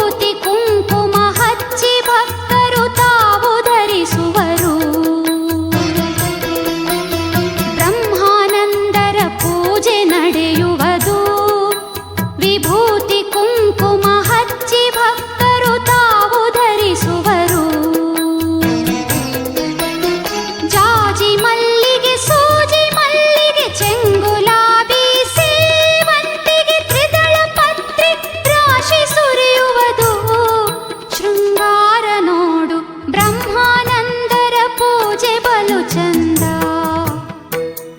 ವಿಭೂತಿ ಕುಂಕುಮ ಹಚ್ಚಿ ಭಕ್ತರು ತಾವು ಧರಿಸುವರು. ಬ್ರಹ್ಮಾನಂದರ ಪೂಜೆ ನಡೆಯುವುದು. ವಿಭೂತಿ ಕುಂಕುಮ ಹಚ್ಚಿ ಭಕ್ತರು ತಾವು ಧರಿಸುವರು. ಜಾಜಿ ಮಲ್ಲಿಗೆ ಸೂಜಿ ಮಲ್ಲಿಗೆ ಚೆಂಗುಲಾಬಿ ಸೇವಂತಿಗೆ ತ್ರಿದಳ ಪತ್ರೆ ರಾಶಿ ಸುರಿಯುವುದು. ಶೃಂಗಾರ ನೋಡು ಬ್ರಹ್ಮಾನಂದರ ಪೂಜೆ ಬಲು ಚಂದ.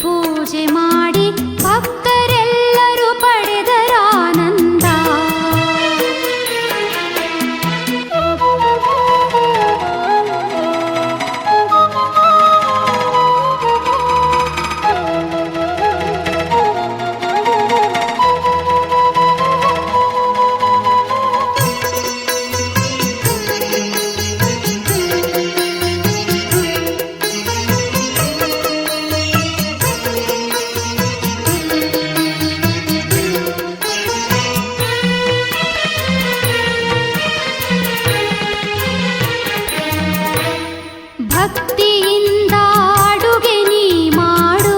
ಪೂಜೆ ಮಾಡಿ ಭಕ್ತರೆಲ್ಲರೂ ಪಡೆದರಾನಂದ. ಭಕ್ತಿಯಿಂದ ಅಡುಗೆ ನೀ ಮಾಡು.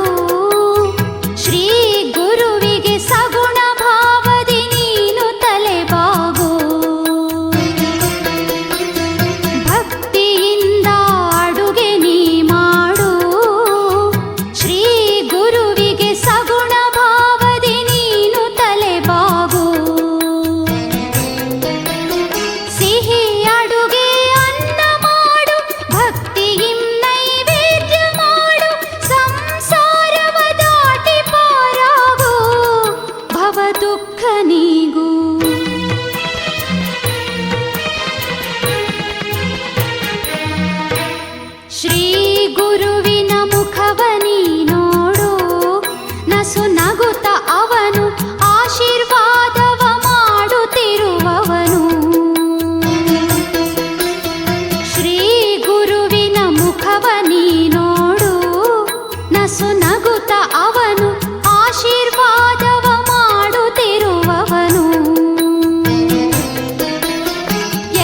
ಶ್ರೀ ಗುರುವಿಗೆ ಸಗುಣ ಭಾವದಿ ನೀನು ತಲೆಬಾಗು. ಭಕ್ತಿಯಿಂದ ಅಡುಗೆ ನೀ ಮಾಡು. ಶ್ರೀ ಗುರುವಿಗೆ ಸಗುಣ ಭಾವದಿ ನೀನು ತಲೆಬಾಗು. ಸಿಹಿ ಅಡುಗೆ ಅನ್ನ ಮಾಡು. ಭಕ್ತಿಯಿಂ ನೈವೇದ್ಯ ಮಾಡು. ಸಂಸಾರವ ದಾಟಿ ಪಾರಾಗು. ಭವ ದುಃಖ ನೀಗು. ಶ್ರೀ ಗುರುವಿನ ಮುಖವ ನೀ ನೋಡು. ನಸು ನಗುತ್ತ ಅವನು ಆಶೀರ್ವಾದವ ಮಾಡುತ್ತಿರುವವನು. ಶ್ರೀ ಗುರುವಿನ ಮುಖವ ನೀ ನೋಡು. ನಸು ನಗುತ್ತ ಅವನು ಆಶೀರ್ವಾದವ ಮಾಡುತ್ತಿರುವವನು.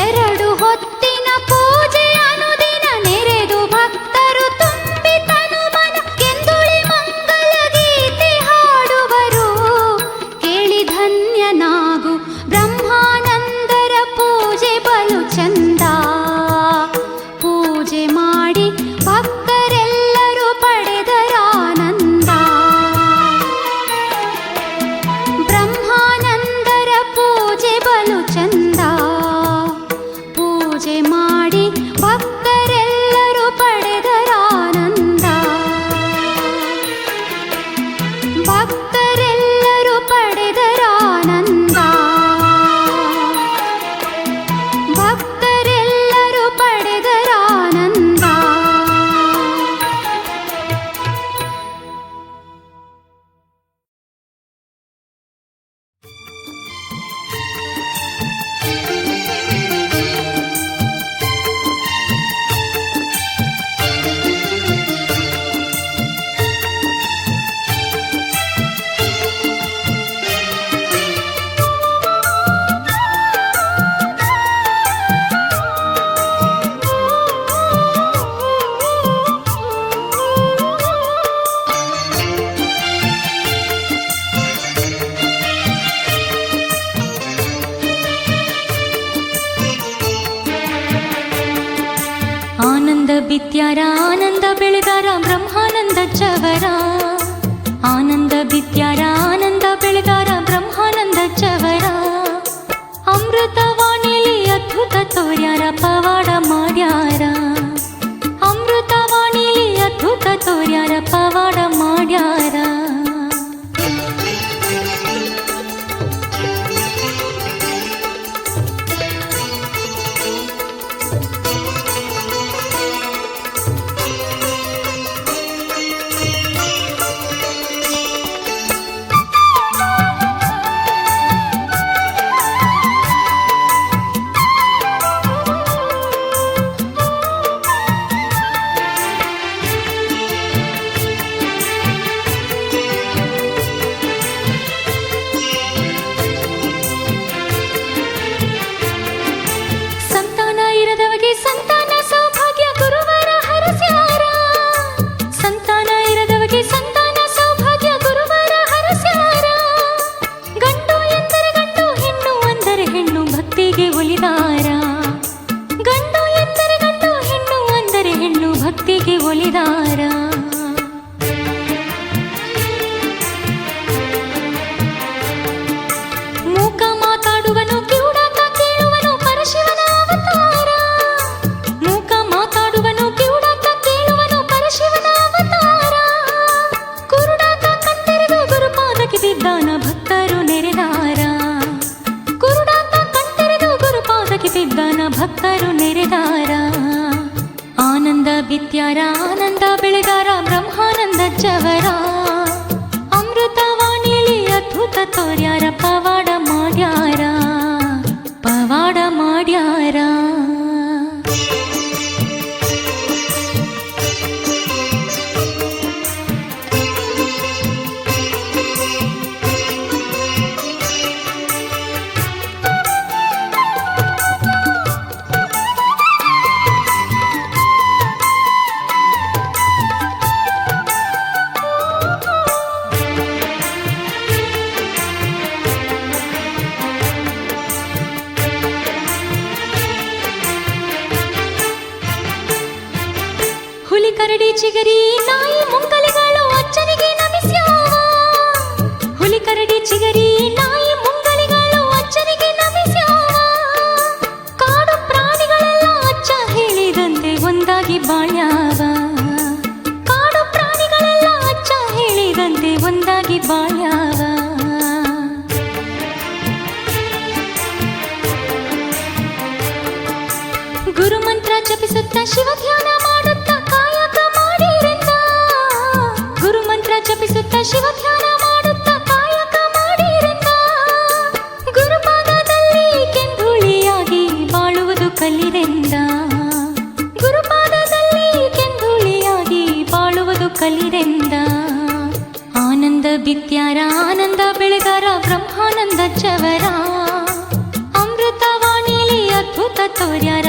ಎರಡು ಹೊತ್ತಿನ ಪೂಜೆ ಅನುದಿನ ನೆರೆದು ಭಕ್ತರು ತುಂಬಿ ತನು ಮನ ಕೆಂದುಳಿ ಮಂಗಲ ಗೀತೆ ಹಾಡುವರು. ಕೇಳಿ ಧನ್ಯನಾಗು ಬ್ರಹ್ಮಾನಂದರ ಪೂಜೆ ಬಲು ಚಂದ. ಪೂಜೆ ಮಾಡಿ ಭಕ್ತರೆಲ್ಲರೂ ಪಡೆದರಾನಂದ. ಬ್ರಹ್ಮಾನಂದರ ಪೂಜೆ ಬಲು ಚಂದ. ಪೂಜೆ ಮಾಡಿ ಭಕ್ತರೆಲ್ಲರೂ ಪಡೆದರಾನಂದ. ಭಕ್ತರೆಲ್ಲರೂ ಪಡೆದರಾನಂದ. ಭಕ್ತರೆಲ್ಲರೂ ಪಡೆದರಾನಂದ. ಆನಂದ ಬಿತ್ಯಾರ ಆನಂದ ಬೆಳೆದಾರ ಬ್ರಹ್ಮಾನಂದ ಚವರ. ಆನಂದ ಬಿತ್ಯಾರ ಆನಂದ ಬೆಳೆದಾರ ಬ್ರಹ್ಮಾನಂದ ಚವರ. ಅಮೃತವಾಣಿಲಿ ಅದ್ಭುತ ತೋರ್ಯಾರ ಪವಾಡ ಮಾಡ್ಯಾರ. ಅಮೃತವಾಣಿಲಿ ಅದ್ಭುತ ತೋರ್ಯಾರ ಪವಾಡ ಮಾಡ್ಯಾರ. ಭಕ್ತರು ನೆರೆದಾರ. ಆನಂದ ಬಿತ್ಯಾರ ಆನಂದ ಬೆಳೆದಾರ ಬ್ರಹ್ಮಾನಂದ ಜವರ. ಅಮೃತವಾಣಿಲಿ ಅದ್ಭುತ ತೋರ್ಯಾರ ಪವಾಡ ಮಾಡ್ಯಾರ ಪವಾಡ ಮಾಡ್ಯಾರ. ಹುಲಿ ಕರಡಿ ಚಿಗರಿ ನಾಯಿ ಮುಂಗಲಿಗಳು ಅಚ್ಚನಿಗೆ ನಮಿಸ್ಯಾವ. ಹುಲಿ ಕರಡಿ ಚಿಗರಿ ನಾಯಿ ಮುಂಗಲಿಗಳು ಅಚ್ಚನಿಗೆ ನಮಿಸ್ಯಾವ. ಕಾಡು ಪ್ರಾಣಿಗಳೆಲ್ಲ ಅಚ್ಚ ಹೇಳಿದಂತೆ ಒಂದಾಗಿ ಬಾಳ್ಯಾವ. ಕಾಡು ಪ್ರಾಣಿಗಳೆಲ್ಲ ಅಚ್ಚ ಹೇಳಿದಂತೆ ಒಂದಾಗಿ ಬಾಳ್ಯಾವ. ಗುರುಮಂತ್ರ ಜಪಿಸುತ್ತ ಶಿವ ಧ್ಯಾನ ಮಾಡುತ್ತ ಕಾಯಕ ಮಾಡಿರೆಂದ. ಗುರುಮಂತ್ರ ಜಪಿಸುತ್ತ ಶಿವ ಧ್ಯಾನ ಮಾಡುತ್ತ ಕಾಯಕ ಮಾಡಿರೆಂದ. ಗುರುಪಾದದಲ್ಲಿ ಕೆಂಧೂಳಿಯಾಗಿ ಬಾಳುವುದು ಕಲಿರೆಂದ. ಗುರುಪಾದದಲ್ಲಿ ಕೆಂಧೂಳಿಯಾಗಿ ಬಾಳುವುದು ಕಲಿರೆಂದ. ಆನಂದ ಬಿತ್ಯಾರ ಆನಂದ ಬೆಳೆದಾರ ಬ್ರಹ್ಮಾನಂದ ಜವರ. ಅಮೃತವಾಣಿಲಿ ಅದ್ಭುತ ತೋರ್ಯಾರ